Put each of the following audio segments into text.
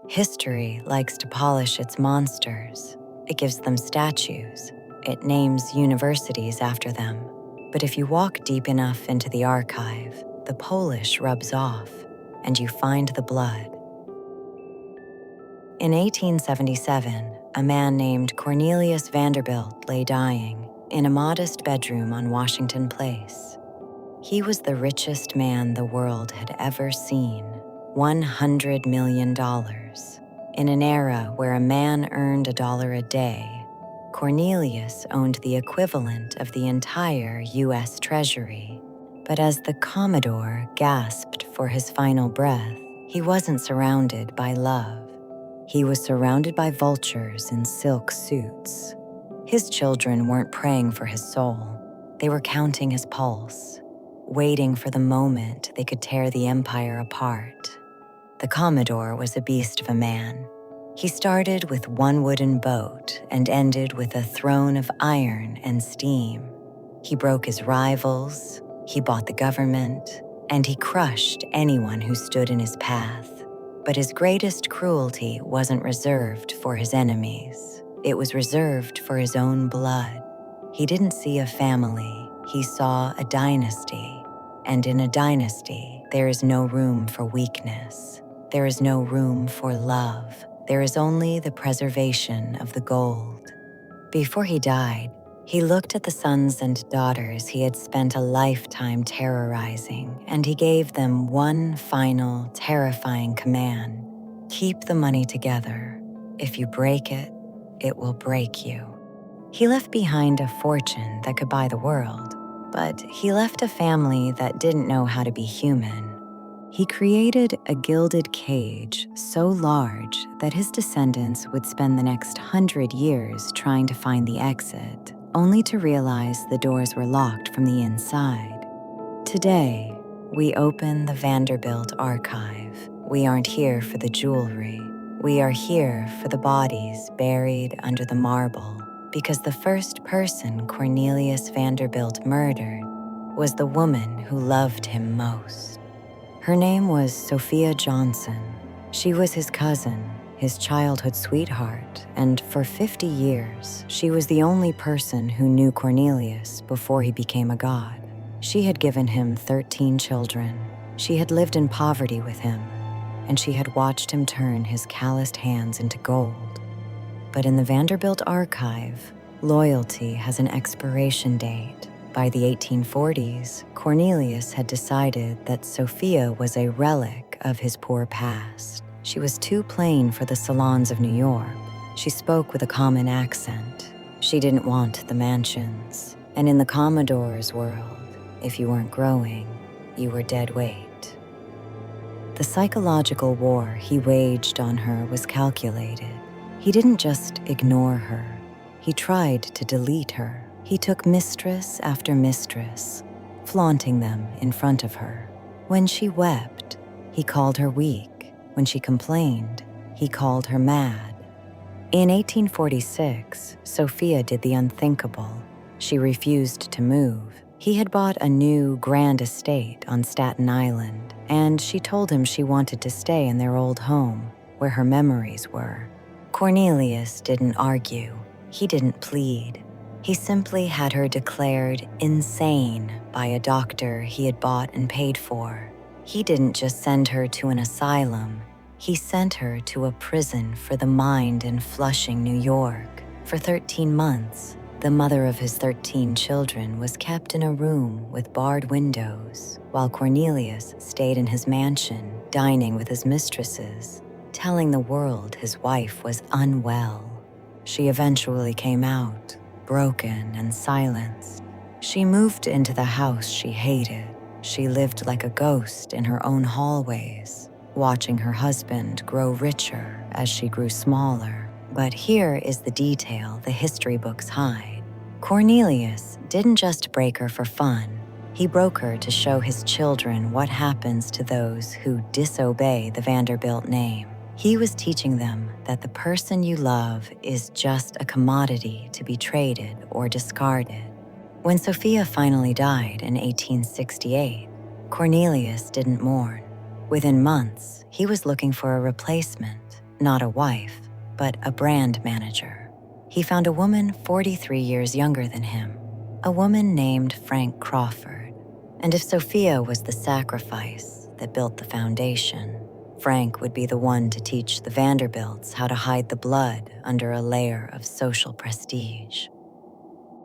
History likes to polish its monsters. It gives them statues. It names universities after them. But if you walk deep enough into the archive, the polish rubs off, and you find the blood. In 1877, a man named Cornelius Vanderbilt lay dying in a modest bedroom on Washington Place. He was the richest man the world had ever seen, $100 million. In an era where a man earned $1 a day, Cornelius owned the equivalent of the entire U.S. Treasury. But as the Commodore gasped for his final breath, he wasn't surrounded by love. He was surrounded by vultures in silk suits. His children weren't praying for his soul. They were counting his pulse, waiting for the moment they could tear the empire apart. The Commodore was a beast of a man. He started with one wooden boat and ended with a throne of iron and steam. He broke his rivals, he bought the government, and he crushed anyone who stood in his path. But his greatest cruelty wasn't reserved for his enemies. It was reserved for his own blood. He didn't see a family, he saw a dynasty. And in a dynasty, there is no room for weakness. There is no room for love. There is only the preservation of the gold. Before he died, he looked at the sons and daughters he had spent a lifetime terrorizing, and he gave them one final, terrifying command. Keep the money together. If you break it, it will break you. He left behind a fortune that could buy the world, but he left a family that didn't know how to be human. He created a gilded cage so large that his descendants would spend the next 100 years trying to find the exit, only to realize the doors were locked from the inside. Today, we open the Vanderbilt archive. We aren't here for the jewelry. We are here for the bodies buried under the marble, because the first person Cornelius Vanderbilt murdered was the woman who loved him most. Her name was Sophia Johnson. She was his cousin, his childhood sweetheart, and for 50 years, she was the only person who knew Cornelius before he became a god. She had given him 13 children. She had lived in poverty with him, and she had watched him turn his calloused hands into gold. But in the Vanderbilt archive, loyalty has an expiration date. By the 1840s, Cornelius had decided that Sophia was a relic of his poor past. She was too plain for the salons of New York. She spoke with a common accent. She didn't want the mansions. And in the Commodore's world, if you weren't growing, you were dead weight. The psychological war he waged on her was calculated. He didn't just ignore her. He tried to delete her. He took mistress after mistress, flaunting them in front of her. When she wept, he called her weak. When she complained, he called her mad. In 1846, Sophia did the unthinkable. She refused to move. He had bought a new, grand estate on Staten Island, and she told him she wanted to stay in their old home, where her memories were. Cornelius didn't argue. He didn't plead. He simply had her declared insane by a doctor he had bought and paid for. He didn't just send her to an asylum. He sent her to a prison for the mind in Flushing, New York. For 13 months, the mother of his 13 children was kept in a room with barred windows, while Cornelius stayed in his mansion, dining with his mistresses, telling the world his wife was unwell. She eventually came out, broken and silenced. She moved into the house she hated. She lived like a ghost in her own hallways, watching her husband grow richer as she grew smaller. But here is the detail the history books hide. Cornelius didn't just break her for fun. He broke her to show his children what happens to those who disobey the Vanderbilt name. He was teaching them that the person you love is just a commodity to be traded or discarded. When Sophia finally died in 1868, Cornelius didn't mourn. Within months, he was looking for a replacement. not a wife, but a brand manager. He found a woman 43 years younger than him, a woman named Frank Crawford. And if Sophia was the sacrifice that built the foundation, Frank would be the one to teach the Vanderbilts how to hide the blood under a layer of social prestige.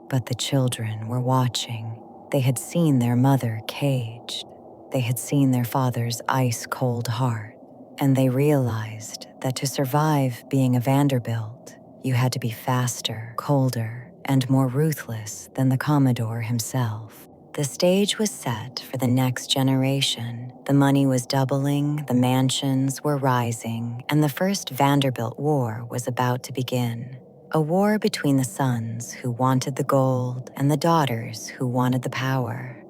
But the children were watching. They had seen their mother caged. They had seen their father's ice-cold heart. And they realized that to survive being a Vanderbilt, you had to be faster, colder, and more ruthless than the Commodore himself. The stage was set for the next generation. The money was doubling, the mansions were rising, and the first Vanderbilt War was about to begin. A war between the sons who wanted the gold and the daughters who wanted the power.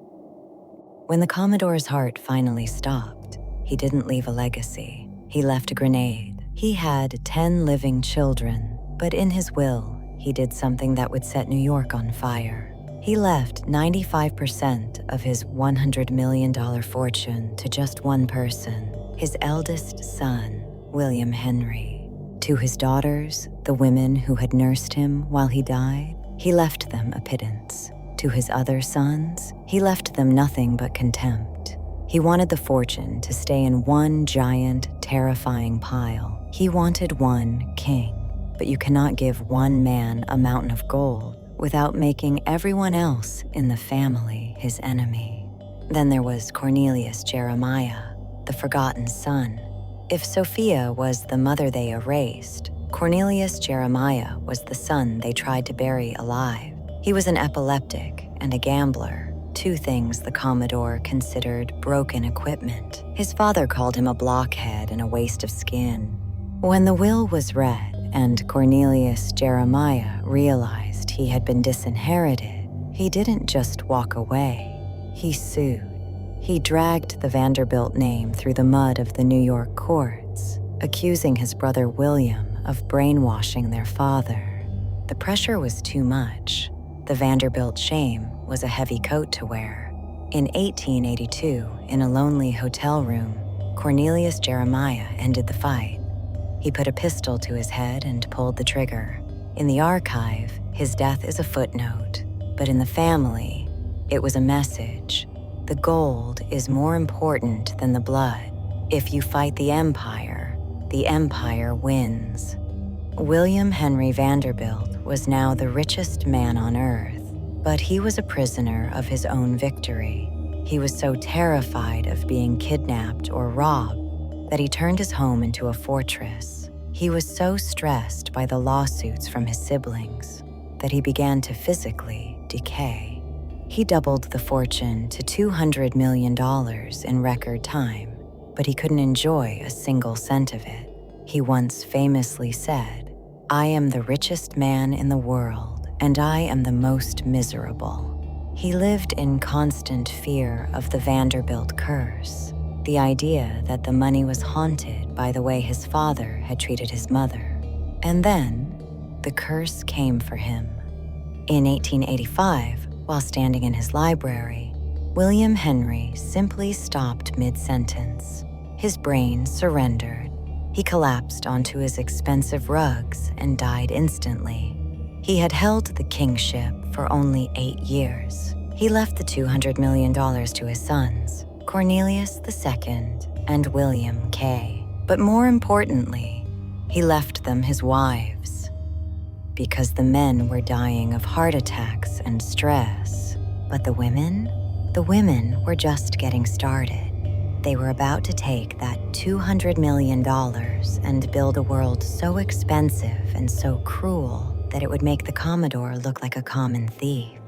When the Commodore's heart finally stopped, he didn't leave a legacy. He left a grenade. He had 10 living children, but in his will, he did something that would set New York on fire. He left 95% of his $100 million fortune to just one person, his eldest son, William Henry. To his daughters, the women who had nursed him while he died, he left them a pittance. To his other sons, he left them nothing but contempt. He wanted the fortune to stay in one giant, terrifying pile. He wanted one king, but you cannot give one man a mountain of gold without making everyone else in the family his enemy. Then there was Cornelius Jeremiah, the forgotten son. If Sophia was the mother they erased, Cornelius Jeremiah was the son they tried to bury alive. He was an epileptic and a gambler, two things the Commodore considered broken equipment. His father called him a blockhead and a waste of skin. When the will was read and Cornelius Jeremiah realized he had been disinherited, he didn't just walk away. He sued. He dragged the Vanderbilt name through the mud of the New York courts, accusing his brother William of brainwashing their father. The pressure was too much. The Vanderbilt shame was a heavy coat to wear. In 1882, in a lonely hotel room, Cornelius Jeremiah ended the fight. He put a pistol to his head and pulled the trigger. In the archive, his death is a footnote, but in the family, it was a message. The gold is more important than the blood. If you fight the empire wins. William Henry Vanderbilt was now the richest man on earth, but he was a prisoner of his own victory. He was so terrified of being kidnapped or robbed that he turned his home into a fortress. He was so stressed by the lawsuits from his siblings that he began to physically decay. He doubled the fortune to $200 million in record time, but he couldn't enjoy a single cent of it. He once famously said, "I am the richest man in the world, and I am the most miserable." He lived in constant fear of the Vanderbilt curse, the idea that the money was haunted by the way his father had treated his mother. And then, the curse came for him. In 1885, while standing in his library, William Henry simply stopped mid-sentence. His brain surrendered. He collapsed onto his expensive rugs and died instantly. He had held the kingship for only 8 years. He left the $200 million to his sons, Cornelius II and William K. But more importantly, he left them his wives. Because the men were dying of heart attacks and stress. But the women were just getting started. They were about to take that $200 million and build a world so expensive and so cruel that it would make the Commodore look like a common thief.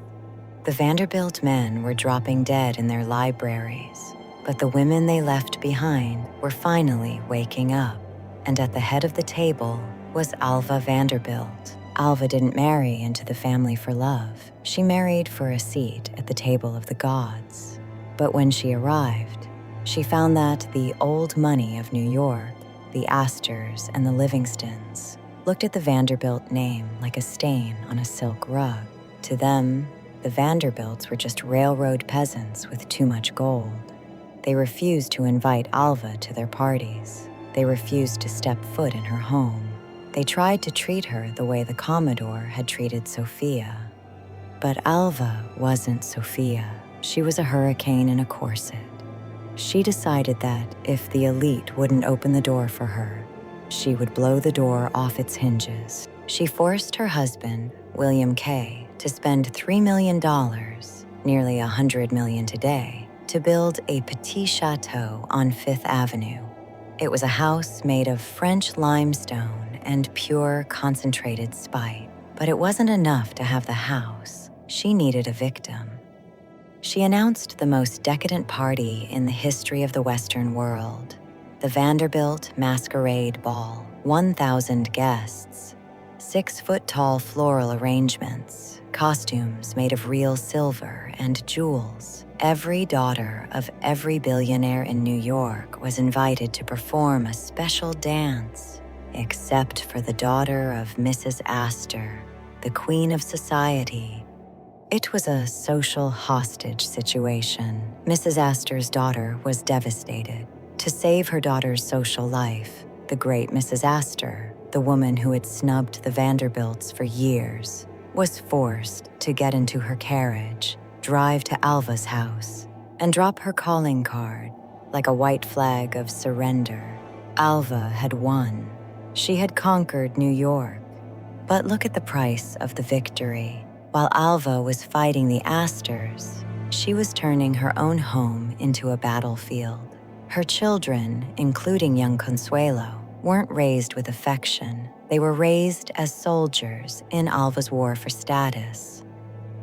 The Vanderbilt men were dropping dead in their libraries, but the women they left behind were finally waking up. And at the head of the table was Alva Vanderbilt. Alva didn't marry into the family for love. She married for a seat at the table of the gods. But when she arrived, she found that the old money of New York, the Astors and the Livingstons, looked at the Vanderbilt name like a stain on a silk rug. To them, the Vanderbilts were just railroad peasants with too much gold. They refused to invite Alva to their parties. They refused to step foot in her home. They tried to treat her the way the Commodore had treated Sophia. But Alva wasn't Sophia. She was a hurricane in a corset. She decided that if the elite wouldn't open the door for her, she would blow the door off its hinges. She forced her husband, William K., to spend $3 million, nearly $100 million today, to build a petit chateau on Fifth Avenue. It was a house made of French limestone and pure concentrated spite. But it wasn't enough to have the house. She needed a victim. She announced the most decadent party in the history of the Western world, the Vanderbilt Masquerade Ball. 1,000 guests, 6-foot-tall floral arrangements, costumes made of real silver and jewels. Every daughter of every billionaire in New York was invited to perform a special dance, except for the daughter of Mrs. Astor, the queen of society. It was a social hostage situation. Mrs. Astor's daughter was devastated. To save her daughter's social life, the great Mrs. Astor, the woman who had snubbed the Vanderbilts for years, was forced to get into her carriage, drive to Alva's house, and drop her calling card like a white flag of surrender. Alva had won. She had conquered New York. But look at the price of the victory. While Alva was fighting the Astors, she was turning her own home into a battlefield. Her children, including young Consuelo, weren't raised with affection. They were raised as soldiers in Alva's war for status.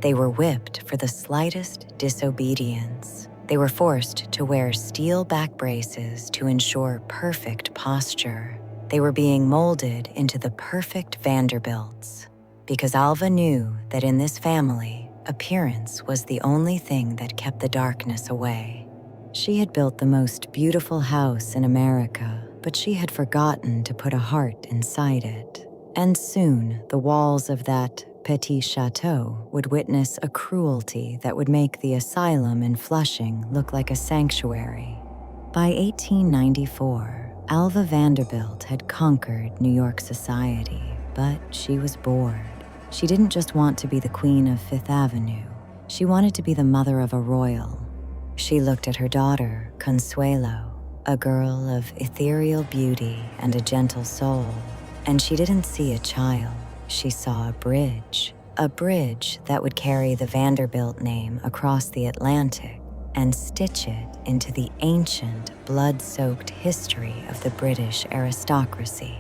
They were whipped for the slightest disobedience. They were forced to wear steel back braces to ensure perfect posture. They were being molded into the perfect Vanderbilts, because Alva knew that in this family, appearance was the only thing that kept the darkness away. She had built the most beautiful house in America, but she had forgotten to put a heart inside it. And soon, the walls of that petit chateau would witness a cruelty that would make the asylum in Flushing look like a sanctuary. By 1894, Alva Vanderbilt had conquered New York society, but she was bored. She didn't just want to be the queen of Fifth Avenue. She wanted to be the mother of a royal. She looked at her daughter, Consuelo, a girl of ethereal beauty and a gentle soul, and she didn't see a child. She saw a bridge that would carry the Vanderbilt name across the Atlantic and stitch it into the ancient, blood-soaked history of the British aristocracy.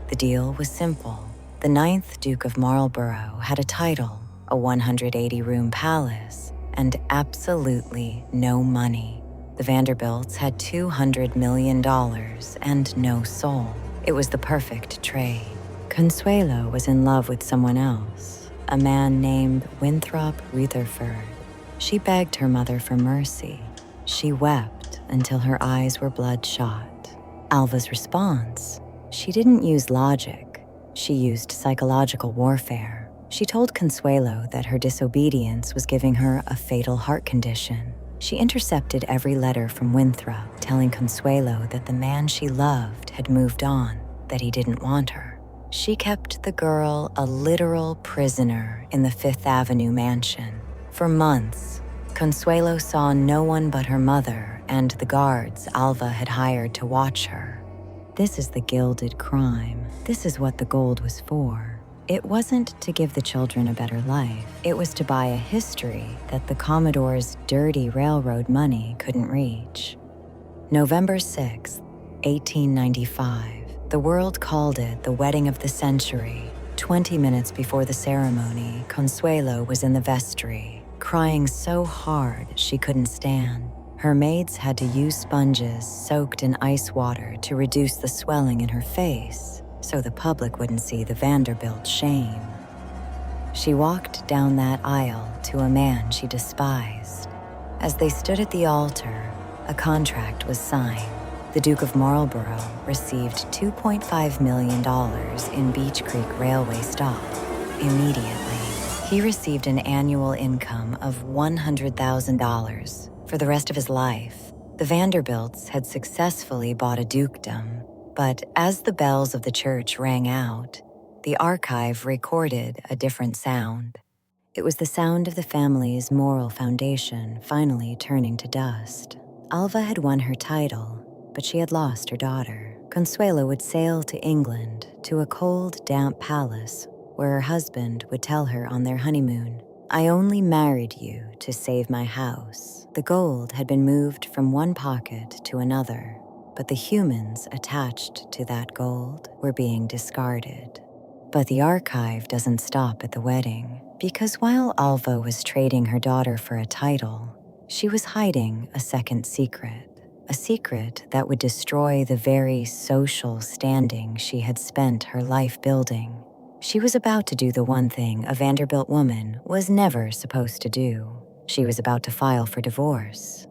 The deal was simple. The 9th Duke of Marlborough had a title, a 180-room palace, and absolutely no money. The Vanderbilts had $200 million and no soul. It was the perfect trade. Consuelo was in love with someone else, a man named Winthrop Rutherford. She begged her mother for mercy. She wept until her eyes were bloodshot. Alva's response? She didn't use logic. She used psychological warfare. She told Consuelo that her disobedience was giving her a fatal heart condition. She intercepted every letter from Winthrop, telling Consuelo that the man she loved had moved on, that he didn't want her. She kept the girl a literal prisoner in the Fifth Avenue mansion. For months, Consuelo saw no one but her mother and the guards Alva had hired to watch her. This is the gilded crime. This is what the gold was for. It wasn't to give the children a better life. It was to buy a history that the Commodore's dirty railroad money couldn't reach. November 6, 1895. The world called it the wedding of the century. 20 minutes before the ceremony, Consuelo was in the vestry, crying so hard she couldn't stand. Her maids had to use sponges soaked in ice water to reduce the swelling in her face, so the public wouldn't see the Vanderbilt shame. She walked down that aisle to a man she despised. As they stood at the altar, a contract was signed. The Duke of Marlborough received $2.5 million in Beach Creek Railway stock immediately. He received an annual income of $100,000 for the rest of his life. The Vanderbilts had successfully bought a dukedom. But as the bells of the church rang out, the archive recorded a different sound. It was the sound of the family's moral foundation finally turning to dust. Alva had won her title, but she had lost her daughter. Consuelo would sail to England, to a cold, damp palace where her husband would tell her on their honeymoon, "I only married you to save my house." The gold had been moved from one pocket to another, but the humans attached to that gold were being discarded. But the archive doesn't stop at the wedding, because while Alva was trading her daughter for a title, she was hiding a second secret. A secret that would destroy the very social standing she had spent her life building. She was about to do the one thing a Vanderbilt woman was never supposed to do. She was about to file for divorce.